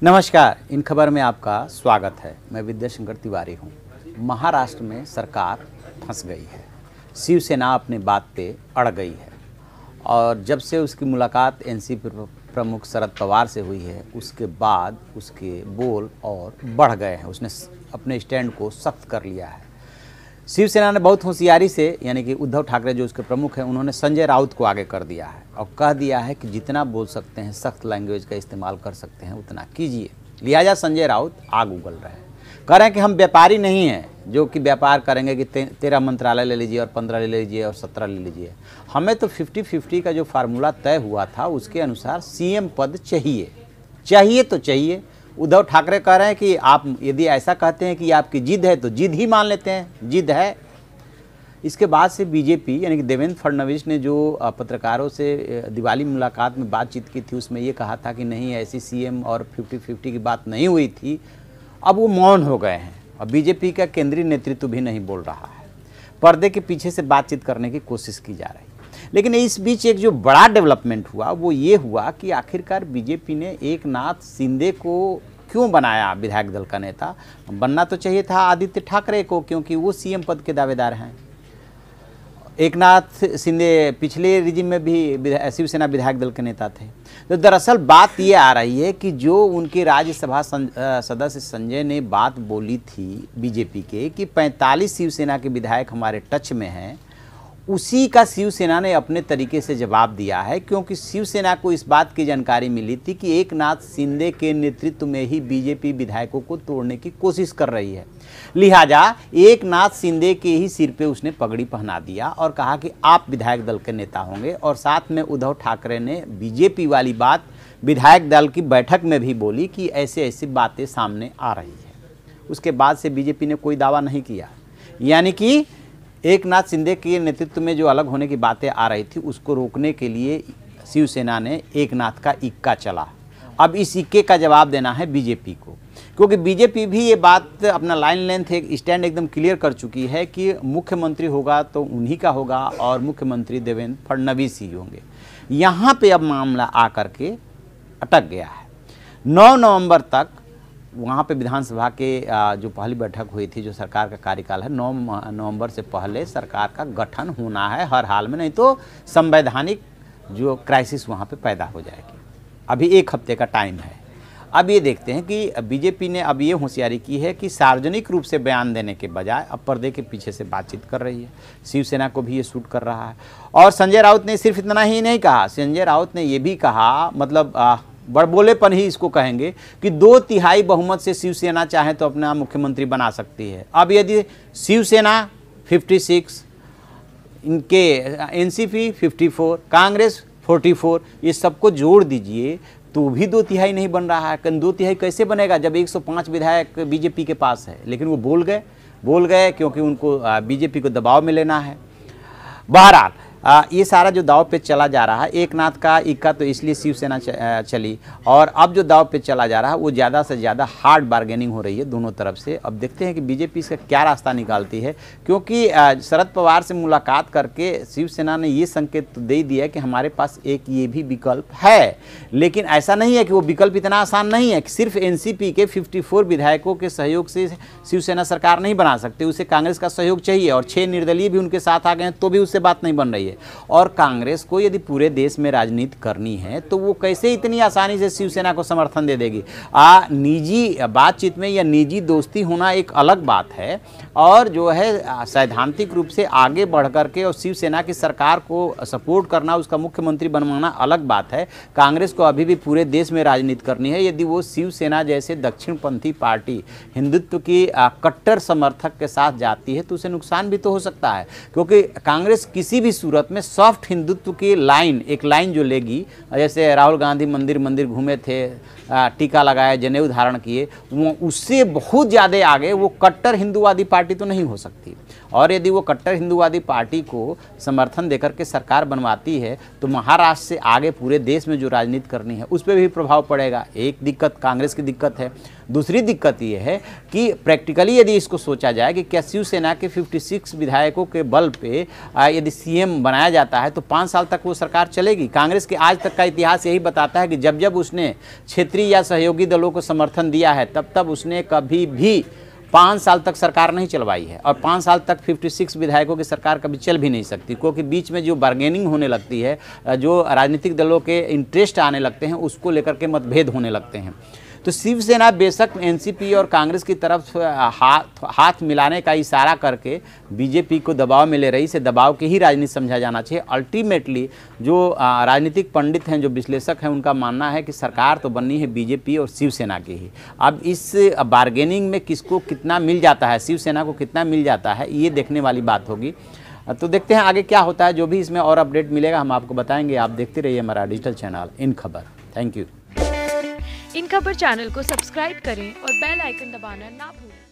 नमस्कार, इन खबर में आपका स्वागत है। मैं विद्याशंकर तिवारी हूँ। महाराष्ट्र में सरकार फंस गई है, शिवसेना अपनी बात पे अड़ गई है और जब से उसकी मुलाकात एनसीपी प्रमुख शरद पवार से हुई है उसके बाद उसके बोल और बढ़ गए हैं। उसने अपने स्टैंड को सख्त कर लिया है। शिवसेना ने बहुत होशियारी से, यानी कि उद्धव ठाकरे जो उसके प्रमुख हैं, उन्होंने संजय राउत को आगे कर दिया है और कह दिया है कि जितना बोल सकते हैं, सख्त लैंग्वेज का इस्तेमाल कर सकते हैं, उतना कीजिए। लिहाजा संजय राउत आग उगल रहे हैं, कह रहे हैं कि हम व्यापारी नहीं हैं जो कि व्यापार करेंगे कि 13 मंत्रालय ले लीजिए और 15 ले लीजिए और 17 ले लीजिए। हमें तो 50-50 का जो फार्मूला तय हुआ था उसके अनुसार सीएम पद चाहिए तो चाहिए। उद्धव ठाकरे कह रहे हैं कि आप यदि ऐसा कहते हैं कि आपकी जिद है तो जिद ही मान लेते हैं, जिद है। इसके बाद से बीजेपी यानी कि देवेंद्र फडणवीस ने जो पत्रकारों से दिवाली मुलाकात में बातचीत की थी उसमें ये कहा था कि नहीं, ऐसी सीएम और 50-50 की बात नहीं हुई थी। अब वो मौन हो गए हैं और बीजेपी का केंद्रीय नेतृत्व भी नहीं बोल रहा है। पर्दे के पीछे से बातचीत करने की कोशिश की जा रही है। लेकिन इस बीच एक जो बड़ा डेवलपमेंट हुआ वो ये हुआ कि आखिरकार बीजेपी ने एकनाथ शिंदे को क्यों बनाया विधायक दल का नेता। बनना तो चाहिए था आदित्य ठाकरे को, क्योंकि वो सीएम पद के दावेदार हैं। एकनाथ शिंदे पिछले रिजिम में भी शिवसेना विधायक दल के नेता थे। तो दरअसल बात ये आ रही है कि जो उनके राज्यसभा सदस्य संजय ने बात बोली थी बीजेपी के कि 45 शिवसेना के विधायक हमारे टच में हैं, उसी का शिवसेना ने अपने तरीके से जवाब दिया है, क्योंकि शिवसेना को इस बात की जानकारी मिली थी कि एकनाथ शिंदे के नेतृत्व में ही बीजेपी विधायकों को तोड़ने की कोशिश कर रही है। लिहाजा एकनाथ शिंदे के ही सिर पे उसने पगड़ी पहना दिया और कहा कि आप विधायक दल के नेता होंगे। और साथ में उद्धव ठाकरे ने बीजेपी वाली बात विधायक दल की बैठक में भी बोली कि ऐसे ऐसी बातें सामने आ रही है। उसके बाद से बीजेपी ने कोई दावा नहीं किया, यानी कि एकनाथ शिंदे के नेतृत्व में जो अलग होने की बातें आ रही थी उसको रोकने के लिए शिवसेना ने एकनाथ का इक्का चला। अब इस इक्के का जवाब देना है बीजेपी को, क्योंकि बीजेपी भी ये बात अपना लाइन लेंथ एक स्टैंड एकदम क्लियर कर चुकी है कि मुख्यमंत्री होगा तो उन्हीं का होगा और मुख्यमंत्री देवेंद्र फडणवीस ही होंगे। यहाँ पे अब मामला आकर के अटक गया है। 9 नवंबर तक वहाँ पे विधानसभा के जो पहली बैठक हुई थी, जो सरकार का कार्यकाल है, 9 नवंबर से पहले सरकार का गठन होना है हर हाल में, नहीं तो संवैधानिक जो क्राइसिस वहाँ पे पैदा हो जाएगी। अभी 1 हफ्ते का टाइम है। अब ये देखते हैं कि बीजेपी ने अब ये होशियारी की है कि सार्वजनिक रूप से बयान देने के बजाय अब पर्दे के पीछे से बातचीत कर रही है। शिवसेना को भी ये सूट कर रहा है। और संजय राउत ने सिर्फ इतना ही नहीं कहा, संजय राउत ने ये भी कहा, मतलब बड़बोलेपन ही इसको कहेंगे, कि 2/3 बहुमत से शिवसेना चाहे तो अपना मुख्यमंत्री बना सकती है। अब यदि शिवसेना 56, इनके एनसीपी 54, कांग्रेस 44, ये सबको जोड़ दीजिए तो भी 2/3 नहीं बन रहा है। 2/3 कैसे बनेगा जब 105 विधायक बीजेपी के पास है। लेकिन वो बोल गए क्योंकि उनको बीजेपी को दबाव में लेना है। बहरहाल ये सारा जो दाव पे चला जा रहा है, एकनाथ का इक्का तो इसलिए शिवसेना चली, और अब जो दाव पे चला जा रहा है वो ज़्यादा से ज़्यादा हार्ड बार्गेनिंग हो रही है दोनों तरफ से। अब देखते हैं कि बीजेपी इसका क्या रास्ता निकालती है, क्योंकि शरद पवार से मुलाकात करके शिवसेना ने ये संकेत तो दे दिया कि हमारे पास एक ये भी विकल्प है। लेकिन ऐसा नहीं है कि वो विकल्प इतना आसान नहीं है कि सिर्फ एनसीपी के 54 विधायकों के सहयोग से शिवसेना सरकार नहीं बना सकती, उसे कांग्रेस का सहयोग चाहिए। और 6 निर्दलीय भी उनके साथ आ गए हैं तो भी उससे बात नहीं बन रही है। और कांग्रेस को यदि पूरे देश में राजनीति करनी है तो वो कैसे इतनी आसानी से शिवसेना को समर्थन दे देगी। निजी बातचीत में या निजी दोस्ती होना एक अलग बात है, और जो है सैद्धांतिक रूप से आगे बढ़ करके और शिवसेना की सरकार को सपोर्ट करना, उसका मुख्यमंत्री बनवाना अलग बात है। कांग्रेस को अभी भी पूरे देश में राजनीति करनी है। यदि वो शिवसेना जैसे दक्षिणपंथी पार्टी हिंदुत्व की कट्टर समर्थक के साथ जाती है तो उसे नुकसान भी तो हो सकता है, क्योंकि कांग्रेस किसी भी सूरत में सॉफ्ट हिंदुत्व की एक लाइन जो लेगी, जैसे राहुल गांधी मंदिर घूमे थे, टीका लगाया, जनेऊ धारण किए, वो उससे बहुत ज़्यादा आगे वो कट्टर हिंदूवादी पार्टी तो नहीं हो सकती। और यदि वो कट्टर हिंदूवादी पार्टी को समर्थन देकर के सरकार बनवाती है तो महाराष्ट्र से आगे पूरे देश में जो राजनीति करनी है उस पर भी प्रभाव पड़ेगा। एक दिक्कत कांग्रेस की दिक्कत है। दूसरी दिक्कत ये है कि प्रैक्टिकली यदि इसको सोचा जाए कि क्या शिवसेना के 56 विधायकों के बल पे यदि सीएम बनाया जाता है तो 5 साल तक वो सरकार चलेगी। कांग्रेस के आज तक का इतिहास यही बताता है कि जब जब उसने क्षेत्रीय या सहयोगी दलों को समर्थन दिया है तब तब उसने कभी भी 5 साल तक सरकार नहीं चलवाई है। और 5 साल तक 56 विधायकों की सरकार कभी चल भी नहीं सकती, क्योंकि बीच में जो बार्गेनिंग होने लगती है, जो राजनीतिक दलों के इंटरेस्ट आने लगते हैं, उसको लेकर के मतभेद होने लगते हैं। तो शिवसेना बेशक एनसीपी और कांग्रेस की तरफ हाथ मिलाने का इशारा करके बीजेपी को दबाव में ले रही, इसे दबाव की ही राजनीति समझा जाना चाहिए। अल्टीमेटली जो राजनीतिक पंडित हैं, जो विश्लेषक हैं, उनका मानना है कि सरकार तो बननी है बीजेपी और शिवसेना की ही। अब इस बार्गेनिंग में किसको कितना मिल जाता है, शिवसेना को कितना मिल जाता है, ये देखने वाली बात होगी। तो देखते हैं आगे क्या होता है। जो भी इसमें और अपडेट मिलेगा हम आपको बताएंगे। आप देखते रहिए हमारा डिजिटल चैनल इन खबर। Thank you. इन खबर चैनल को सब्सक्राइब करें और बेल आइकन दबाना ना भूलें।